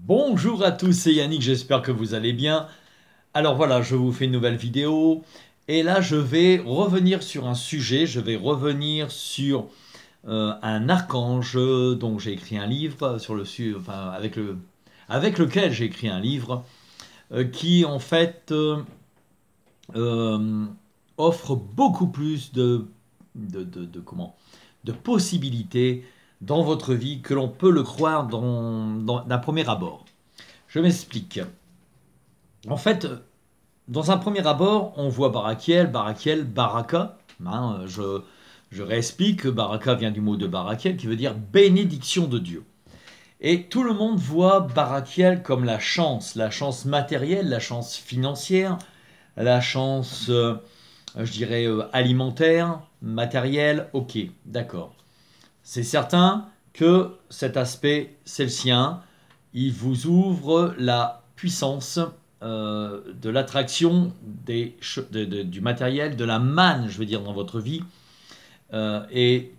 Bonjour à tous, c'est Yannick, j'espère que vous allez bien. Alors voilà, je vous fais une nouvelle vidéo et là je vais revenir sur un sujet, je vais revenir sur un archange dont j'ai écrit un livre, enfin, avec lequel j'ai écrit un livre qui en fait euh, offre beaucoup plus de possibilités dans votre vie que l'on peut le croire d'un premier abord. Je m'explique. En fait, dans un premier abord, on voit Barakiel, Baraka. Je réexplique que Baraka vient du mot de Barakiel qui veut dire bénédiction de Dieu. Et tout le monde voit Barakiel comme la chance matérielle, la chance financière, la chance, je dirais, alimentaire, matérielle. Ok, d'accord. C'est certain que cet aspect, c'est le sien. Il vous ouvre la puissance de l'attraction du matériel, de la manne, je veux dire, dans votre vie, et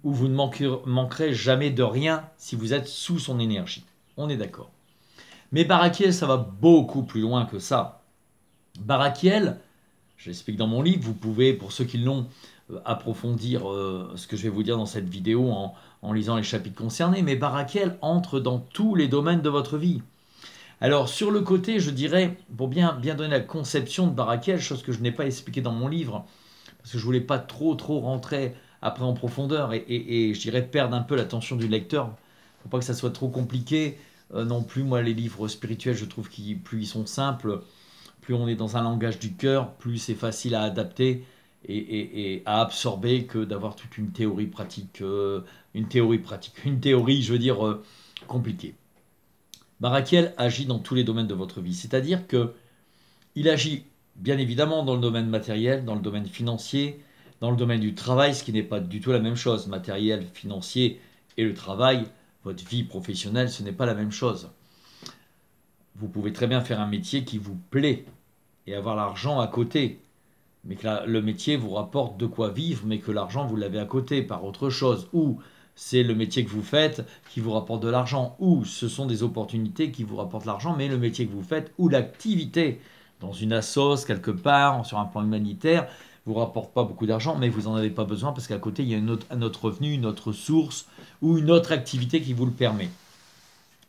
où vous ne manquerez jamais de rien si vous êtes sous son énergie. On est d'accord. Mais Barakiel, ça va beaucoup plus loin que ça. Barakiel, j'explique dans mon livre, vous pouvez, pour ceux qui l'ont, approfondir ce que je vais vous dire dans cette vidéo en lisant les chapitres concernés, mais Barakiel entre dans tous les domaines de votre vie. Alors sur le côté, je dirais, pour bien donner la conception de Barakiel, chose que je n'ai pas expliquée dans mon livre, parce que je voulais pas trop rentrer après en profondeur et je dirais perdre un peu l'attention du lecteur. Faut pas que ça soit trop compliqué. Non plus, moi les livres spirituels, je trouve qu'ils plus ils sont simples, plus on est dans un langage du cœur, plus c'est facile à adapter et à absorber que d'avoir toute une théorie pratique, une théorie, je veux dire, compliquée. Barakiel agit dans tous les domaines de votre vie, c'est-à-dire que il agit bien évidemment dans le domaine matériel, dans le domaine financier, dans le domaine du travail, ce qui n'est pas du tout la même chose. Matériel, financier et le travail, votre vie professionnelle, ce n'est pas la même chose. Vous pouvez très bien faire un métier qui vous plaît et avoir l'argent à côté, mais que le métier vous rapporte de quoi vivre, mais que l'argent vous l'avez à côté par autre chose, ou c'est le métier que vous faites qui vous rapporte de l'argent, ou ce sont des opportunités qui vous rapportent l'argent, mais le métier que vous faites, ou l'activité dans une assoce quelque part, sur un plan humanitaire, vous rapporte pas beaucoup d'argent, mais vous n'en avez pas besoin parce qu'à côté, il y a un autre revenu, une autre source, ou une autre activité qui vous le permet.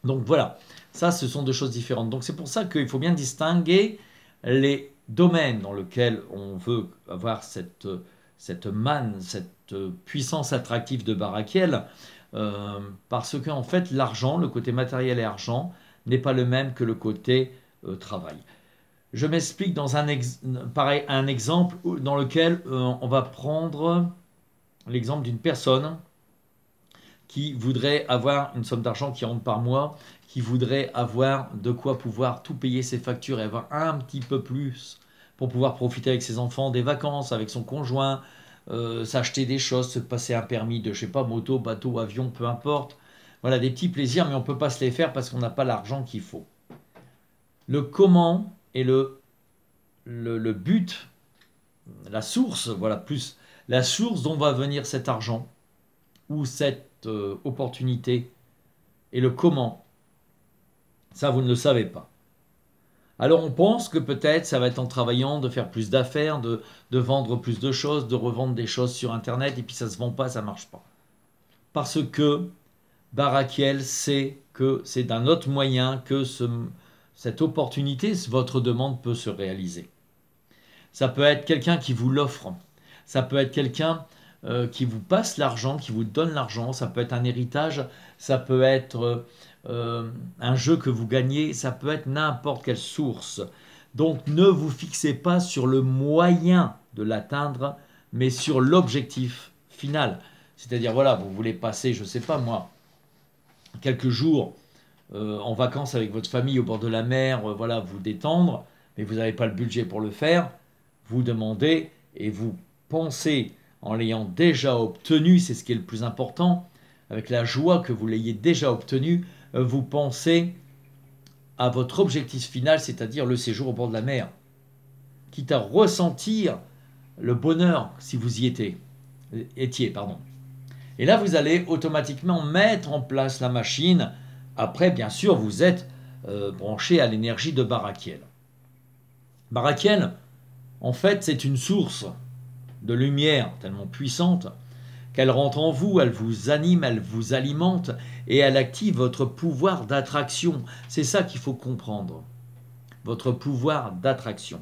Donc voilà, ça ce sont deux choses différentes. Donc c'est pour ça qu'il faut bien distinguer les domaines dans lesquels on veut avoir cette manne, cette puissance attractive de Barakiel, parce que en fait l'argent, le côté matériel et argent, n'est pas le même que le côté travail. Je m'explique dans un exemple dans lequel on va prendre l'exemple d'une personne qui voudrait avoir une somme d'argent qui rentre par mois, qui voudrait avoir de quoi pouvoir tout payer ses factures et avoir un petit peu plus pour pouvoir profiter avec ses enfants des vacances, avec son conjoint, s'acheter des choses, se passer un permis de, je sais pas, moto, bateau, avion, peu importe. Voilà, des petits plaisirs, mais on ne peut pas se les faire parce qu'on n'a pas l'argent qu'il faut. Le comment et le but, la source, voilà, plus la source dont va venir cet argent ou cette opportunité et le comment, ça vous ne le savez pas. Alors on pense que peut-être ça va être en travaillant, de faire plus d'affaires, de vendre plus de choses, de revendre des choses sur Internet et puis ça ne se vend pas, ça ne marche pas. Parce que Barakiel sait que c'est d'un autre moyen que cette opportunité, votre demande peut se réaliser. Ça peut être quelqu'un qui vous l'offre. Ça peut être quelqu'un qui vous passe l'argent, qui vous donne l'argent. Ça peut être un héritage. Ça peut être un jeu que vous gagnez. Ça peut être n'importe quelle source. Donc ne vous fixez pas sur le moyen de l'atteindre, mais sur l'objectif final. C'est-à-dire, voilà, vous voulez passer, je ne sais pas moi, quelques jours en vacances avec votre famille au bord de la mer, voilà, vous détendre, mais vous n'avez pas le budget pour le faire, vous demandez et vous pensez en l'ayant déjà obtenu, c'est ce qui est le plus important, avec la joie que vous l'ayez déjà obtenu, vous pensez à votre objectif final, c'est-à-dire le séjour au bord de la mer, quitte à ressentir le bonheur si vous y étiez. Et là, vous allez automatiquement mettre en place la machine. Après, bien sûr, vous êtes branché à l'énergie de Barakiel. Barakiel, en fait, c'est une source de lumière tellement puissante qu'elle rentre en vous, elle vous anime, elle vous alimente et elle active votre pouvoir d'attraction. C'est ça qu'il faut comprendre, votre pouvoir d'attraction.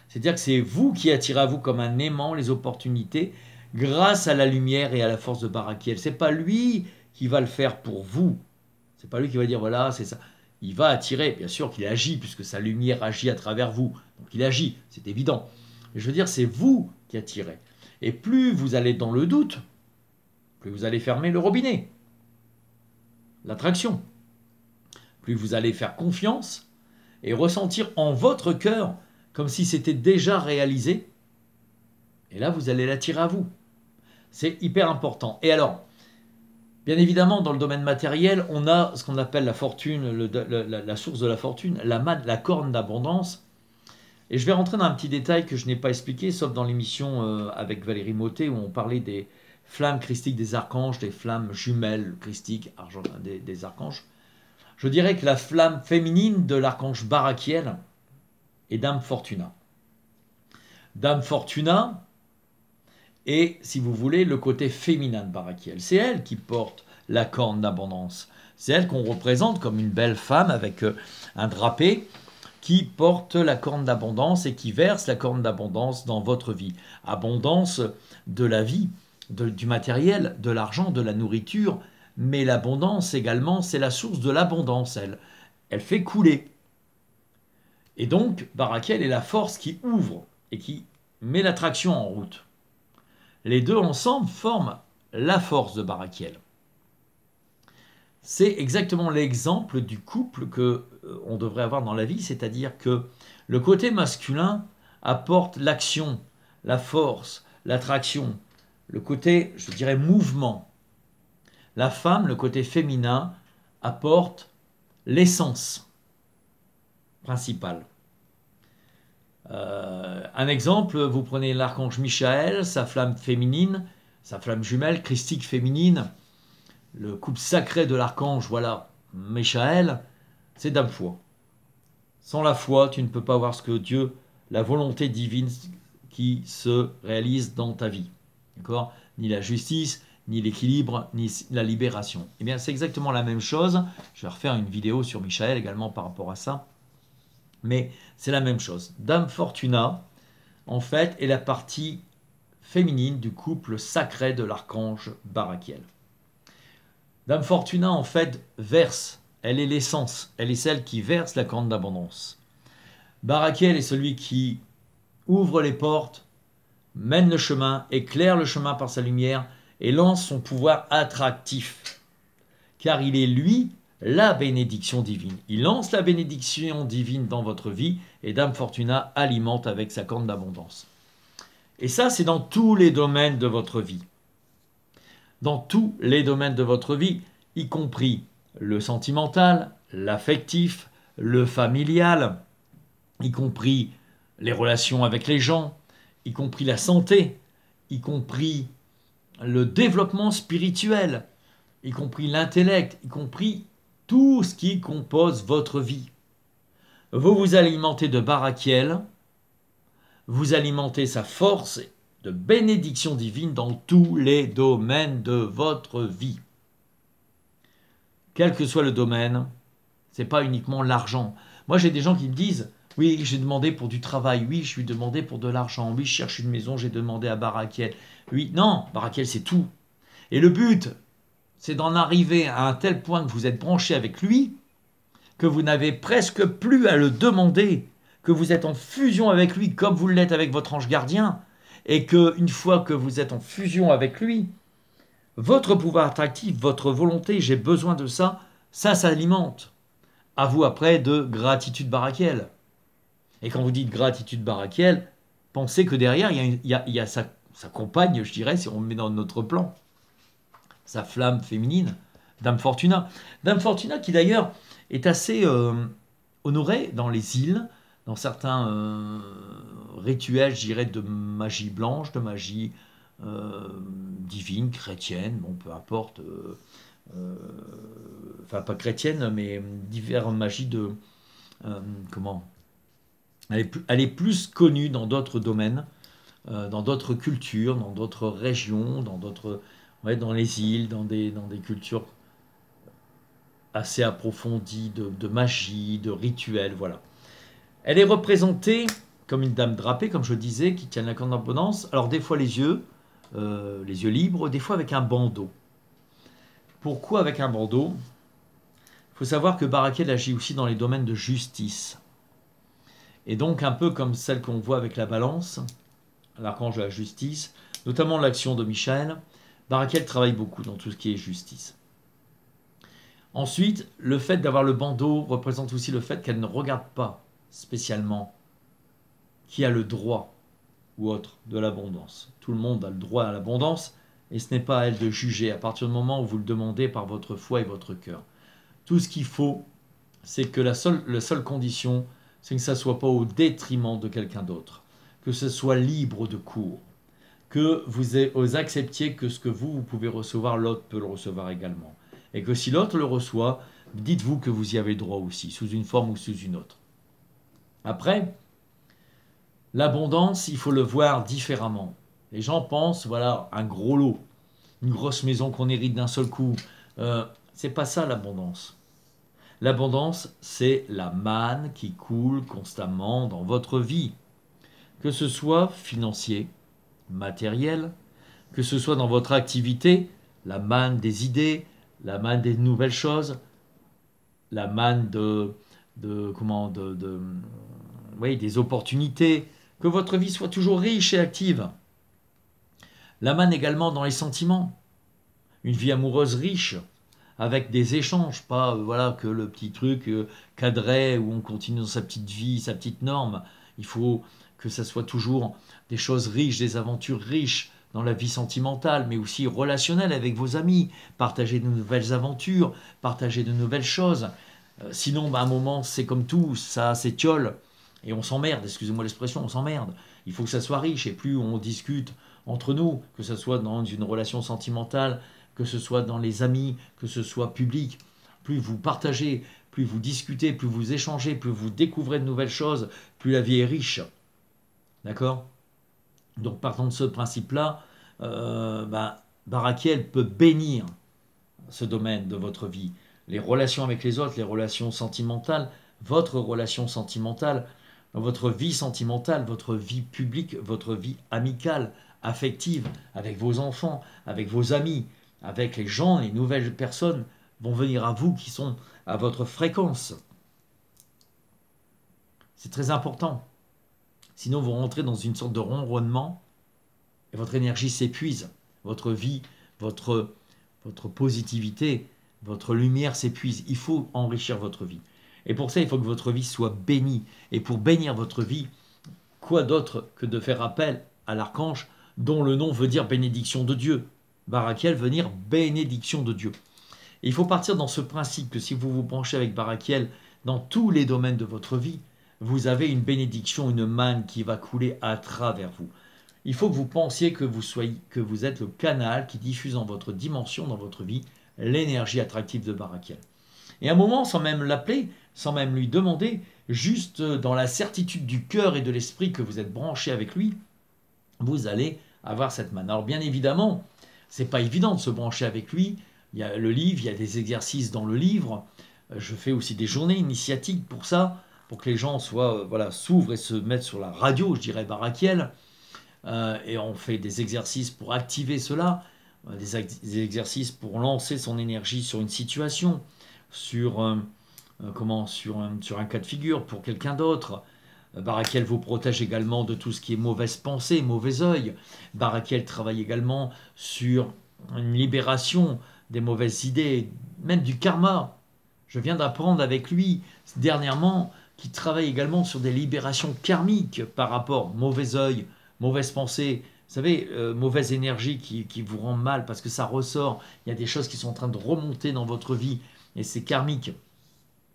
C'est-à-dire que c'est vous qui attirez à vous comme un aimant les opportunités grâce à la lumière et à la force de Barakiel. C'est pas lui qui va le faire pour vous. C'est pas lui qui va dire voilà, c'est ça. Il va attirer, bien sûr qu'il agit puisque sa lumière agit à travers vous. Donc il agit, c'est évident. Mais je veux dire, c'est vous qui attirez. Et plus vous allez dans le doute, plus vous allez fermer le robinet, l'attraction. Plus vous allez faire confiance et ressentir en votre cœur comme si c'était déjà réalisé. Et là, vous allez l'attirer à vous. C'est hyper important. Et alors, bien évidemment, dans le domaine matériel, on a ce qu'on appelle la fortune, la source de la fortune, la corne d'abondance. Et je vais rentrer dans un petit détail que je n'ai pas expliqué, sauf dans l'émission avec Valérie Mottet, où on parlait des flammes christiques des archanges, des flammes jumelles christiques des archanges. Je dirais que la flamme féminine de l'archange Barakiel est Dame Fortuna. Dame Fortuna est, si vous voulez, le côté féminin de Barakiel. C'est elle qui porte la corne d'abondance. C'est elle qu'on représente comme une belle femme avec un drapé qui porte la corne d'abondance et qui verse la corne d'abondance dans votre vie. Abondance de la vie, du matériel, de l'argent, de la nourriture, mais l'abondance également, c'est la source de l'abondance, elle fait couler. Et donc, Barakiel est la force qui ouvre et qui met l'attraction en route. Les deux ensemble forment la force de Barakiel. C'est exactement l'exemple du couple que on devrait avoir dans la vie, c'est-à-dire que le côté masculin apporte l'action, la force, l'attraction, le côté, je dirais, mouvement. La femme, le côté féminin, apporte l'essence principale. Un exemple, vous prenez l'archange Michael, sa flamme féminine, sa flamme jumelle, christique féminine, le couple sacré de l'archange, voilà, Michael, c'est Dame Foi. Sans la foi, tu ne peux pas voir ce que Dieu, la volonté divine qui se réalise dans ta vie. D'accord ? Ni la justice, ni l'équilibre, ni la libération. Eh bien, c'est exactement la même chose. Je vais refaire une vidéo sur Michael également par rapport à ça. Mais c'est la même chose. Dame Fortuna, en fait, est la partie féminine du couple sacré de l'archange Barakiel. Dame Fortuna, en fait, verse. Elle est l'essence. Elle est celle qui verse la corne d'abondance. Barakiel est celui qui ouvre les portes, mène le chemin, éclaire le chemin par sa lumière et lance son pouvoir attractif. Car il est lui la bénédiction divine. Il lance la bénédiction divine dans votre vie et Dame Fortuna alimente avec sa corne d'abondance. Et ça, c'est dans tous les domaines de votre vie. Dans tous les domaines de votre vie, y compris le sentimental, l'affectif, le familial, y compris les relations avec les gens, y compris la santé, y compris le développement spirituel, y compris l'intellect, y compris tout ce qui compose votre vie. Vous vous alimentez de Barakiel, vous alimentez sa force de bénédiction divine dans tous les domaines de votre vie. Quel que soit le domaine, ce n'est pas uniquement l'argent. Moi, j'ai des gens qui me disent « Oui, j'ai demandé pour du travail. Oui, je suis demandé pour de l'argent. Oui, je cherche une maison, j'ai demandé à Barakiel. » Oui, non, Barakiel, c'est tout. Et le but, c'est d'en arriver à un tel point que vous êtes branché avec lui, que vous n'avez presque plus à le demander, que vous êtes en fusion avec lui comme vous l'êtes avec votre ange gardien, et qu'une fois que vous êtes en fusion avec lui, votre pouvoir attractif, votre volonté, j'ai besoin de ça, ça s'alimente. À vous après de gratitude Barakiel. Et quand vous dites gratitude Barakiel, pensez que derrière, il y a sa compagne, je dirais, si on le met dans notre plan, sa flamme féminine, Dame Fortuna. Dame Fortuna qui d'ailleurs est assez honorée dans les îles, dans certains rituels, je dirais, de magie blanche, de magie divine, chrétienne, bon, peu importe, enfin pas chrétienne, mais diverses magies de... comment? Elle est plus connue dans d'autres domaines, dans d'autres cultures, dans d'autres régions, dans d'autres... Ouais, dans les îles, dans des cultures assez approfondies de magie, de rituels, voilà. Elle est représentée comme une dame drapée, comme je disais, qui tient la corde d'abondance. Alors des fois les yeux libres, des fois avec un bandeau. Pourquoi avec un bandeau? Il faut savoir que Barakel agit aussi dans les domaines de justice. Et donc un peu comme celle qu'on voit avec la balance, l'archange de la justice, notamment l'action de Michael, Barakel travaille beaucoup dans tout ce qui est justice. Ensuite, le fait d'avoir le bandeau représente aussi le fait qu'elle ne regarde pas spécialement qui a le droit ou autre de l'abondance. Tout le monde a le droit à l'abondance et ce n'est pas à elle de juger à partir du moment où vous le demandez par votre foi et votre cœur. Tout ce qu'il faut, c'est que la seule condition, c'est que ça ne soit pas au détriment de quelqu'un d'autre, que ce soit libre de cours, que vous acceptiez que ce que vous pouvez recevoir, l'autre peut le recevoir également. Et que si l'autre le reçoit, dites-vous que vous y avez droit aussi, sous une forme ou sous une autre. Après, l'abondance, il faut le voir différemment. Les gens pensent, voilà, un gros lot, une grosse maison qu'on hérite d'un seul coup. C'est pas ça l'abondance. L'abondance, c'est la manne qui coule constamment dans votre vie. Que ce soit financier, matériel, que ce soit dans votre activité, la manne des idées, la manne des nouvelles choses, la manne oui, des opportunités, que votre vie soit toujours riche et active. La manne également dans les sentiments, une vie amoureuse riche, avec des échanges, pas voilà que le petit truc cadré où on continue dans sa petite vie, sa petite norme. Il faut que ça soit toujours des choses riches, des aventures riches dans la vie sentimentale, mais aussi relationnelle avec vos amis, partager de nouvelles aventures, partager de nouvelles choses. Sinon, à un moment, c'est comme tout, ça s'étiole et on s'emmerde, excusez-moi l'expression, on s'emmerde. Il faut que ça soit riche et plus on discute entre nous, que ce soit dans une relation sentimentale, que ce soit dans les amis, que ce soit public, plus vous partagez, plus vous discutez, plus vous échangez, plus vous découvrez de nouvelles choses, plus la vie est riche. D'accord? Donc partant de ce principe-là, Barakiel peut bénir ce domaine de votre vie. Les relations avec les autres, les relations sentimentales, votre relation sentimentale, votre vie sentimentale, votre vie publique, votre vie amicale, affective, avec vos enfants, avec vos amis, avec les gens, les nouvelles personnes vont venir à vous qui sont à votre fréquence. C'est très important. Sinon, vous rentrez dans une sorte de ronronnement et votre énergie s'épuise. Votre vie, votre positivité, votre lumière s'épuise. Il faut enrichir votre vie. Et pour ça, il faut que votre vie soit bénie. Et pour bénir votre vie, quoi d'autre que de faire appel à l'archange dont le nom veut dire bénédiction de Dieu. Barakiel veut dire bénédiction de Dieu. Et il faut partir dans ce principe que si vous vous branchez avec Barakiel dans tous les domaines de votre vie, vous avez une bénédiction, une manne qui va couler à travers vous. Il faut que vous pensiez que vous êtes le canal qui diffuse dans votre dimension, dans votre vie, l'énergie attractive de Barakiel. Et à un moment, sans même l'appeler, sans même lui demander, juste dans la certitude du cœur et de l'esprit que vous êtes branché avec lui, vous allez avoir cette manne. Alors bien évidemment, c'est pas évident de se brancher avec lui. Il y a le livre, il y a des exercices dans le livre. Je fais aussi des journées initiatiques pour ça, pour que les gens s'ouvrent et se mettent sur la radio, je dirais Barakiel. Et on fait des exercices pour activer cela, des exercices pour lancer son énergie sur une situation, sur un cas de figure pour quelqu'un d'autre. Barakiel vous protège également de tout ce qui est mauvaise pensée, mauvais œil. Barakiel travaille également sur une libération des mauvaises idées, même du karma. Je viens d'apprendre avec lui dernièrement qu'il travaille également sur des libérations karmiques par rapport mauvais œil, mauvaise pensée. Vous savez, mauvaise énergie qui vous rend mal parce que ça ressort. Il y a des choses qui sont en train de remonter dans votre vie et c'est karmique.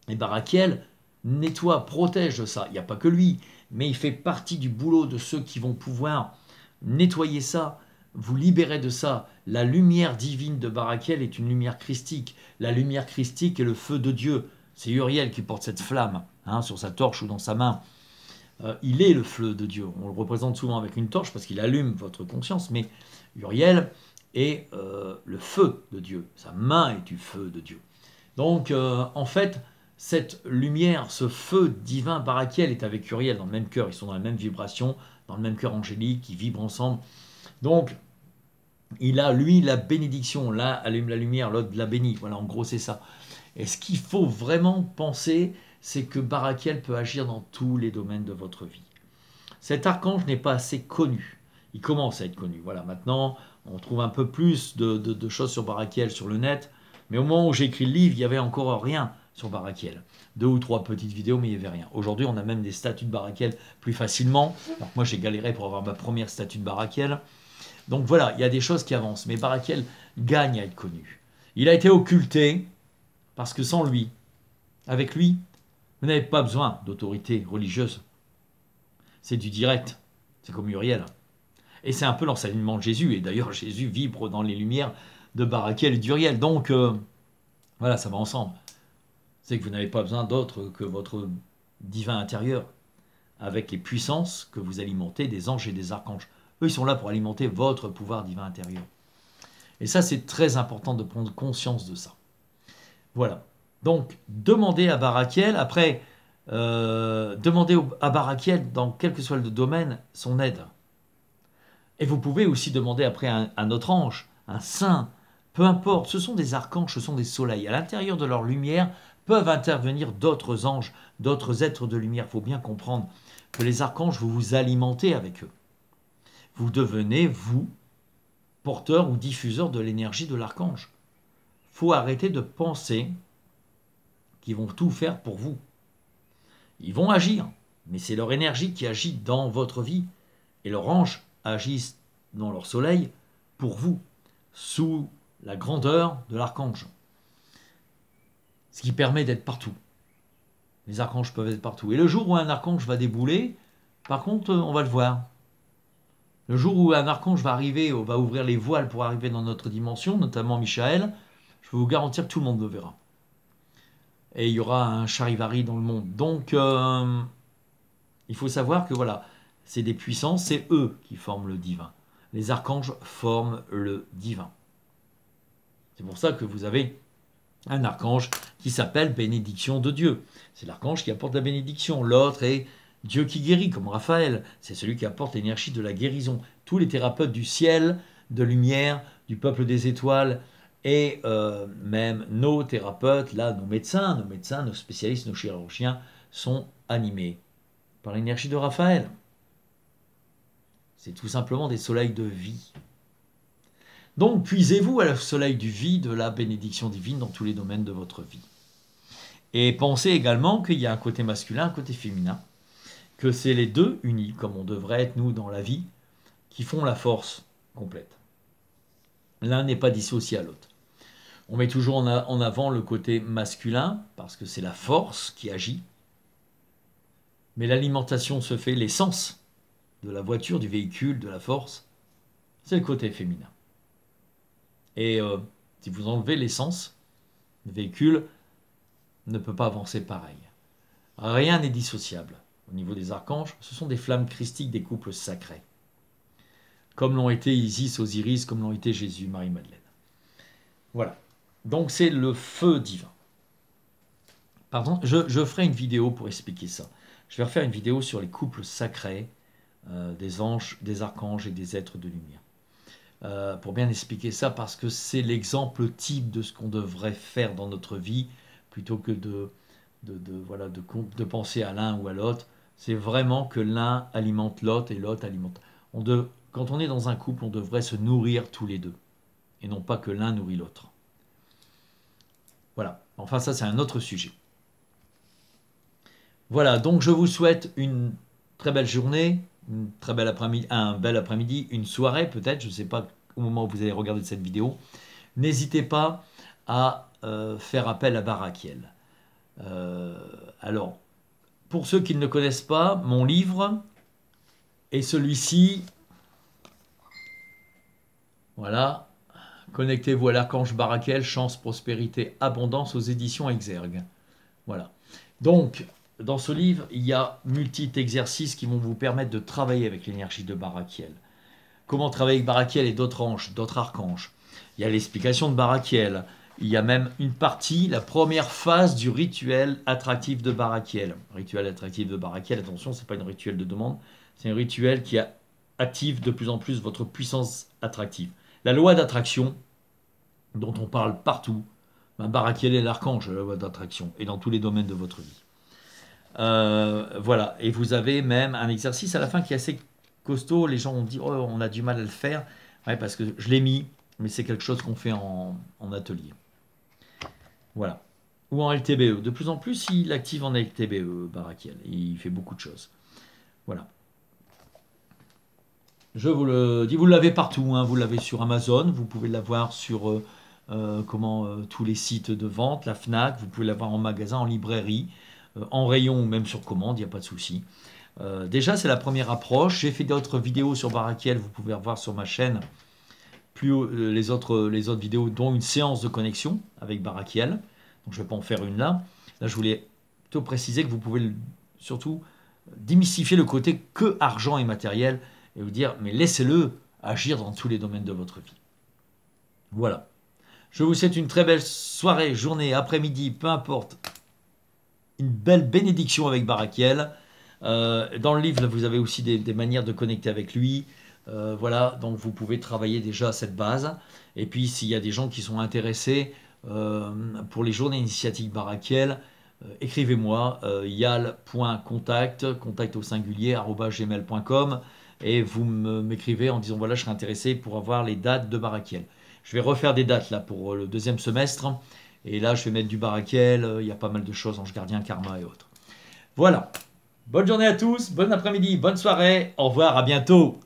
Et Barakiel nettoie, protège de ça. Il n'y a pas que lui, mais il fait partie du boulot de ceux qui vont pouvoir nettoyer ça, vous libérer de ça La lumière divine de Barakiel est une lumière christique. La lumière christique est le feu de Dieu. C'est Uriel qui porte cette flamme sur sa torche ou dans sa main. Il est le feu de Dieu. On le représente souvent avec une torche parce qu'il allume votre conscience, mais Uriel est le feu de Dieu. Sa main est du feu de Dieu. Donc, en fait, cette lumière, ce feu divin Barakiel est avec Uriel dans le même cœur. Ils sont dans la même vibration, dans le même cœur angélique, ils vibrent ensemble. Donc, il a, lui, la bénédiction. L'un allume la lumière, l'autre la bénit. Voilà, en gros, c'est ça. Et ce qu'il faut vraiment penser, c'est que Barakiel peut agir dans tous les domaines de votre vie. Cet archange n'est pas assez connu. Il commence à être connu. Voilà, maintenant, on trouve un peu plus de choses sur Barakiel sur le net. Mais au moment où j'ai écrit le livre, il n'y avait encore rien sur Barakiel. 2 ou 3 petites vidéos, mais il n'y avait rien. Aujourd'hui, on a même des statues de Barakiel plus facilement. Donc moi, j'ai galéré pour avoir ma première statue de Barakiel. Donc voilà, il y a des choses qui avancent. Mais Barakiel gagne à être connu. Il a été occulté parce que sans lui, avec lui, vous n'avez pas besoin d'autorité religieuse. C'est du direct. C'est comme Uriel. Et c'est un peu l'enseignement de Jésus. Et d'ailleurs, Jésus vibre dans les lumières de Barakiel et d'Uriel. Donc, voilà, ça va ensemble. C'est que vous n'avez pas besoin d'autre que votre divin intérieur, avec les puissances que vous alimentez des anges et des archanges. Eux, ils sont là pour alimenter votre pouvoir divin intérieur. Et ça, c'est très important de prendre conscience de ça. Voilà. Donc, demandez à Barakiel, après, demandez à Barakiel, dans quel que soit le domaine, son aide. Et vous pouvez aussi demander après un autre ange, un saint, peu importe, ce sont des archanges, ce sont des soleils. À l'intérieur de leur lumière peuvent intervenir d'autres anges, d'autres êtres de lumière. Il faut bien comprendre que les archanges, vous vous alimentez avec eux. Vous devenez, vous, porteur ou diffuseur de l'énergie de l'archange. Il faut arrêter de penser qu'ils vont tout faire pour vous. Ils vont agir, mais c'est leur énergie qui agit dans votre vie. Et leurs anges agissent dans leur soleil pour vous, sous la grandeur de l'archange. Ce qui permet d'être partout. Les archanges peuvent être partout. Et le jour où un archange va débouler, par contre, on va le voir. Le jour où un archange va arriver, va ouvrir les voiles pour arriver dans notre dimension, notamment Michael, je peux vous garantir que tout le monde le verra. Et il y aura un charivari dans le monde. Donc, il faut savoir que voilà, c'est des puissances, c'est eux qui forment le divin. Les archanges forment le divin. C'est pour ça que vous avez un archange qui s'appelle bénédiction de Dieu. C'est l'archange qui apporte la bénédiction. L'autre est Dieu qui guérit, comme Raphaël. C'est celui qui apporte l'énergie de la guérison. Tous les thérapeutes du ciel, de lumière, du peuple des étoiles, et même nos thérapeutes, là, nos médecins, nos spécialistes, nos chirurgiens, sont animés par l'énergie de Raphaël. C'est tout simplement des soleils de vie. Donc, puisez-vous à le soleil du vie, de la bénédiction divine dans tous les domaines de votre vie. Et pensez également qu'il y a un côté masculin, un côté féminin, que c'est les deux unis, comme on devrait être nous dans la vie, qui font la force complète. L'un n'est pas dissocié à l'autre. On met toujours en avant le côté masculin, parce que c'est la force qui agit. Mais l'alimentation se fait, l'essence de la voiture, du véhicule, de la force, c'est le côté féminin. Et si vous enlevez l'essence, le véhicule ne peut pas avancer pareil. Rien n'est dissociable. Au niveau des archanges, ce sont des flammes christiques des couples sacrés. Comme l'ont été Isis, Osiris, comme l'ont été Jésus, Marie-Madeleine. Voilà. Donc c'est le feu divin. Pardon, je ferai une vidéo pour expliquer ça. Je vais refaire une vidéo sur les couples sacrés des anges, des archanges et des êtres de lumière. Pour bien expliquer ça, parce que c'est l'exemple type de ce qu'on devrait faire dans notre vie, plutôt que de penser à l'un ou à l'autre. C'est vraiment que l'un alimente l'autre et l'autre alimente. Quand on est dans un couple, on devrait se nourrir tous les deux, et non pas que l'un nourrit l'autre. Voilà. Enfin, ça, c'est un autre sujet. Voilà, donc je vous souhaite une très belle journée, un bel après-midi, une soirée peut-être, je ne sais pas au moment où vous allez regarder cette vidéo. N'hésitez pas à faire appel à Barakiel. Alors, pour ceux qui ne connaissent pas, mon livre est celui-ci. Voilà. Connectez-vous à l'archange Barakiel, chance, prospérité, abondance aux éditions Exergue. Voilà. Donc, dans ce livre, il y a multiples exercices qui vont vous permettre de travailler avec l'énergie de Barakiel. Comment travailler avec Barakiel et d'autres anges, d'autres archanges. Il y a l'explication de Barakiel. Il y a même une partie, la première phase du rituel attractif de Barakiel. Rituel attractif de Barakiel, attention, ce n'est pas un rituel de demande, c'est un rituel qui active de plus en plus votre puissance attractive. La loi d'attraction, dont on parle partout, Barakiel est l'archange de la loi d'attraction, et dans tous les domaines de votre vie. Voilà, et vous avez même un exercice à la fin qui est assez costaud. Les gens ont dit, oh, on a du mal à le faire. Ouais, parce que je l'ai mis, mais c'est quelque chose qu'on fait en atelier. Voilà. Ou en LTBE. De plus en plus, il active en LTBE, Barakiel. Il fait beaucoup de choses. Voilà. Je vous le dis, vous l'avez partout. Hein. Vous l'avez sur Amazon. Vous pouvez l'avoir sur tous les sites de vente, la FNAC. Vous pouvez l'avoir en magasin, en librairie, en rayon ou même sur commande. Il n'y a pas de souci. Déjà, c'est la première approche. J'ai fait d'autres vidéos sur Barakiel. Vous pouvez revoir sur ma chaîne les autres vidéos, dont une séance de connexion avec Barakiel. Donc je ne vais pas en faire une là. Là, je voulais plutôt préciser que vous pouvez surtout démystifier le côté que argent et matériel et vous dire, mais laissez-le agir dans tous les domaines de votre vie. Voilà. Je vous souhaite une très belle soirée, journée, après-midi, peu importe. Une belle bénédiction avec Barakiel. Dans le livre, vous avez aussi des manières de connecter avec lui. Voilà, donc vous pouvez travailler déjà à cette base. Et puis, s'il y a des gens qui sont intéressés pour les journées initiatiques Barakiel, écrivez-moi yal.contact, contact au singulier, @gmail.com, et vous m'écrivez en disant voilà, je serai intéressé pour avoir les dates de Barakiel. Je vais refaire des dates là pour le deuxième semestre. Et là, je vais mettre du Barakiel. Il y a pas mal de choses, ange gardien, karma et autres. Voilà. Bonne journée à tous, bon après-midi, bonne soirée. Au revoir, à bientôt.